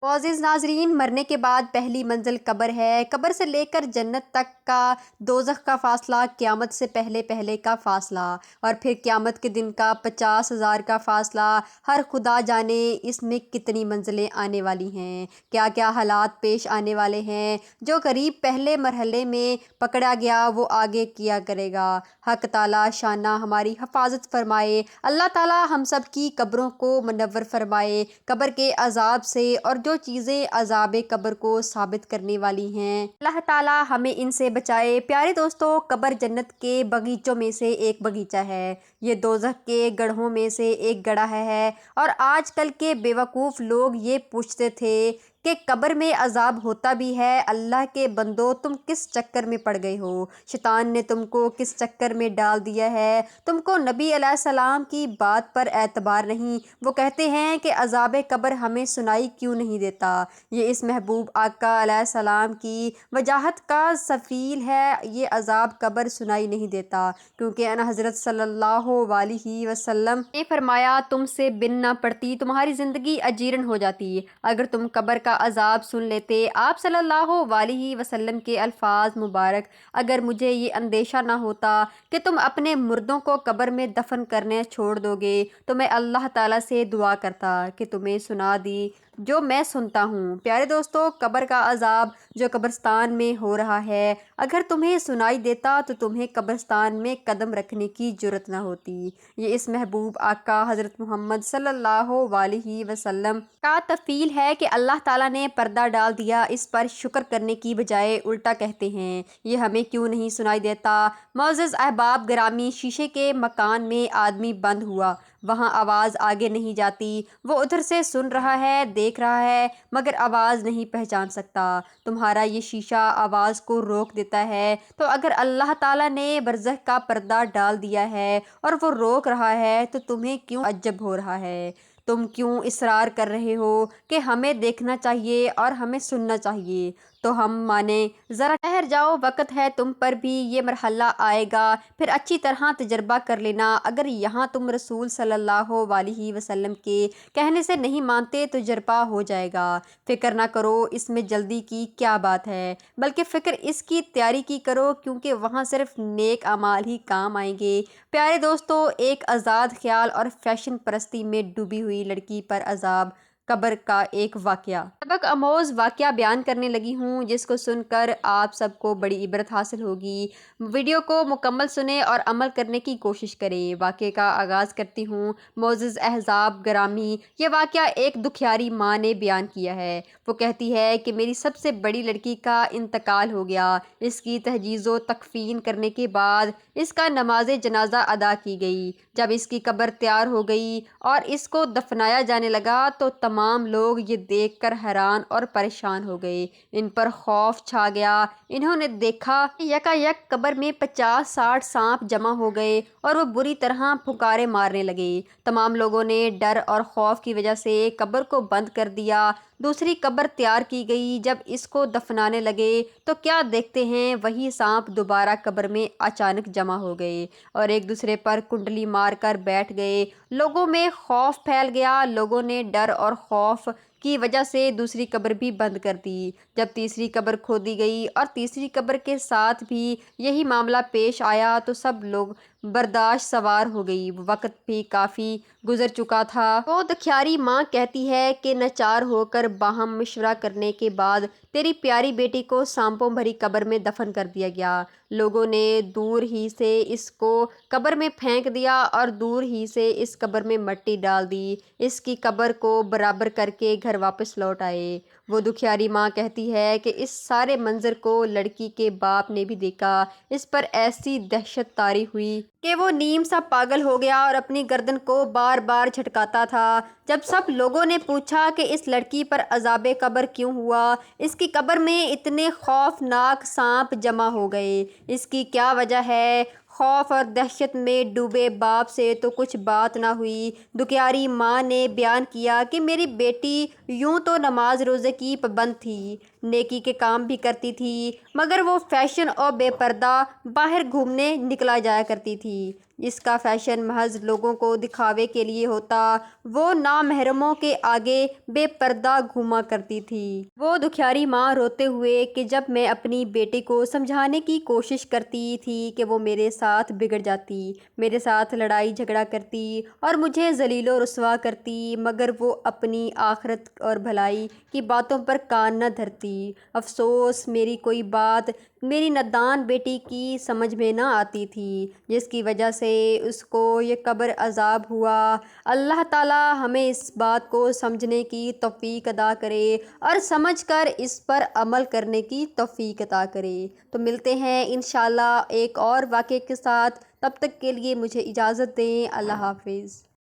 معزز ناظرین، مرنے کے بعد پہلی منزل قبر ہے۔ قبر سے لے کر جنت تک کا دوزخ کا فاصلہ، قیامت سے پہلے کا فاصلہ، اور پھر قیامت کے دن کا 50,000 کا فاصلہ۔ ہر خدا جانے اس میں کتنی منزلیں آنے والی ہیں، کیا کیا حالات پیش آنے والے ہیں۔ جو غریب پہلے مرحلے میں پکڑا گیا وہ آگے کیا کرے گا۔ حق تعالیٰ شانہ ہماری حفاظت فرمائے۔ اللہ تعالیٰ ہم سب کی قبروں کو منور فرمائے قبر کے عذاب سے، اور جو چیزیں عذاب قبر کو ثابت کرنے والی ہیں اللہ تعالیٰ ہمیں ان سے بچائے۔ پیارے دوستو، قبر جنت کے باغیچوں میں سے ایک باغیچہ ہے، یہ دوزخ کے گڑھوں میں سے ایک گڑھا ہے۔ اور آج کل کے بیوقوف لوگ یہ پوچھتے تھے کہ قبر میں عذاب ہوتا بھی ہے۔ اللہ کے بندو، تم کس چکر میں پڑ گئے ہو؟ شیطان نے تم کو کس چکر میں ڈال دیا ہے؟ تم کو نبی علیہ السلام کی بات پر اعتبار نہیں؟ وہ کہتے ہیں کہ عذاب قبر ہمیں سنائی کیوں نہیں دیتا؟ یہ اس محبوب آقا علیہ السلام کی وجاہت کا سفیل ہے، یہ عذاب قبر سنائی نہیں دیتا کیونکہ ان حضرت صلی اللہ علیہ وسلم نے فرمایا، تم سے بن نہ پڑتی تمہاری زندگی اجیرن ہو جاتی اگر تم قبر کا عذاب سن لیتے۔ آپ صلی اللہ علیہ وسلم کے الفاظ مبارک، اگر مجھے یہ اندیشہ نہ ہوتا کہ تم اپنے مردوں کو قبر میں دفن کرنے چھوڑ دو گے تو میں اللہ تعالیٰ سے دعا کرتا کہ تمہیں سنا دی جو میں سنتا ہوں۔ پیارے دوستو، قبر کا عذاب جو قبرستان میں ہو رہا ہے، اگر تمہیں سنائی دیتا تو تمہیں قبرستان میں قدم رکھنے کی جرت نہ ہوتی۔ یہ اس محبوب آقا حضرت محمد صلی اللہ علیہ وسلم کا تفیل ہے کہ اللہ تعالیٰ نے پردہ ڈال دیا، اس پر شکر کرنے کی بجائے الٹا کہتے ہیں یہ ہمیں کیوں نہیں سنائی دیتا۔ معزز احباب گرامی، شیشے کے مکان میں آدمی بند ہوا، وہاں آواز آگے نہیں جاتی، وہ ادھر سے سن رہا ہے، دیکھ رہا ہے، مگر آواز نہیں پہچان سکتا۔ تمہارا یہ شیشہ آواز کو روک دیتا ہے، تو اگر اللہ تعالیٰ نے برزخ کا پردہ ڈال دیا ہے اور وہ روک رہا ہے تو تمہیں کیوں عجب ہو رہا ہے؟ تم کیوں اصرار کر رہے ہو کہ ہمیں دیکھنا چاہیے اور ہمیں سننا چاہیے؟ تو ہم مانیں، ذرا ٹھہر جاؤ، وقت ہے، تم پر بھی یہ مرحلہ آئے گا، پھر اچھی طرح تجربہ کر لینا۔ اگر یہاں تم رسول صلی اللہ علیہ وسلم کے کہنے سے نہیں مانتے تو تجربہ ہو جائے گا۔ فکر نہ کرو، اس میں جلدی کی کیا بات ہے، بلکہ فکر اس کی تیاری کی کرو کیونکہ وہاں صرف نیک اعمال ہی کام آئیں گے۔ پیارے دوستو، ایک آزاد خیال اور فیشن پرستی میں ڈوبی ہوئی لڑکی پر عذاب قبر کا ایک واقعہ، سبق آموز واقعہ بیان کرنے لگی ہوں جس کو سن کر آپ سب کو بڑی عبرت حاصل ہوگی۔ ویڈیو کو مکمل سنیں اور عمل کرنے کی کوشش کریں۔ واقعے کا آغاز کرتی ہوں۔ معزز احباب گرامی، یہ واقعہ ایک دکھیاری ماں نے بیان کیا ہے۔ وہ کہتی ہے کہ میری سب سے بڑی لڑکی کا انتقال ہو گیا، اس کی تجہیز و تکفین کرنے کے بعد اس کا نماز جنازہ ادا کی گئی۔ جب اس کی قبر تیار ہو گئی اور اس کو دفنایا جانے لگا تو تمام لوگ یہ دیکھ کر حیران اور پریشان ہو گئے، ان پر خوف چھا گیا۔ انہوں نے دیکھا کہ یکایک قبر میں 50-60 سانپ جمع ہو گئے اور وہ بری طرح پھنکارے مارنے لگے۔ تمام لوگوں نے ڈر اور خوف کی وجہ سے قبر کو بند کر دیا۔ دوسری قبر تیار کی گئی، جب اس کو دفنانے لگے تو کیا دیکھتے ہیں، وہی سانپ دوبارہ قبر میں اچانک جمع ہو گئے اور ایک دوسرے پر کنڈلی مار کر بیٹھ گئے۔ لوگوں میں خوف پھیل گیا، لوگوں نے ڈر اور خوف کی وجہ سے دوسری قبر بھی بند کر دی۔ جب تیسری قبر کھودی گئی اور تیسری قبر کے ساتھ بھی یہی معاملہ پیش آیا تو سب لوگ برداشت سوار ہو گئی، وقت بھی کافی گزر چکا تھا۔ وہ دکھیاری ماں کہتی ہے کہ ناچار ہو کر باہم مشورہ کرنے کے بعد تیری پیاری بیٹی کو سانپوں بھری قبر میں دفن کر دیا گیا۔ لوگوں نے دور ہی سے اس کو قبر میں پھینک دیا اور دور ہی سے اس قبر میں مٹی ڈال دی، اس کی قبر کو برابر کر کے گھر واپس لوٹ آئے۔ وہ دکھیاری ماں کہتی ہے کہ اس سارے منظر کو لڑکی کے باپ نے بھی دیکھا، اس پر ایسی دہشت طاری ہوئی کہ وہ نیم سا پاگل ہو گیا اور اپنی گردن کو بار بار جھٹکاتا تھا۔ جب سب لوگوں نے پوچھا کہ اس لڑکی پر عذاب قبر کیوں ہوا، اس کی قبر میں اتنے خوفناک سانپ جمع ہو گئے، اس کی کیا وجہ ہے؟ خوف اور دہشت میں ڈوبے باپ سے تو کچھ بات نہ ہوئی۔ دکھیاری ماں نے بیان کیا کہ میری بیٹی یوں تو نماز روزے کی پابند تھی، نیکی کے کام بھی کرتی تھی، مگر وہ فیشن اور بے پردہ باہر گھومنے نکلا جایا کرتی تھی۔ جس کا فیشن محض لوگوں کو دکھاوے کے لیے ہوتا، وہ نامحرموں کے آگے بے پردہ گھوما کرتی تھی۔ وہ دکھیاری ماں روتے ہوئے کہ جب میں اپنی بیٹی کو سمجھانے کی کوشش کرتی تھی کہ وہ میرے ساتھ بگڑ جاتی، میرے ساتھ لڑائی جھگڑا کرتی اور مجھے ذلیل و رسوا کرتی، مگر وہ اپنی آخرت اور بھلائی کی باتوں پر کان نہ دھرتی۔ افسوس میری کوئی بات میری نادان بیٹی کی سمجھ میں نہ آتی تھی، جس کی وجہ سے اس کو یہ قبر عذاب ہوا۔ اللہ تعالیٰ ہمیں اس بات کو سمجھنے کی توفیق عطا کرے اور سمجھ کر اس پر عمل کرنے کی توفیق عطا کرے۔ تو ملتے ہیں انشاءاللہ ایک اور واقعے کے ساتھ، تب تک کے لیے مجھے اجازت دیں۔ اللہ حافظ۔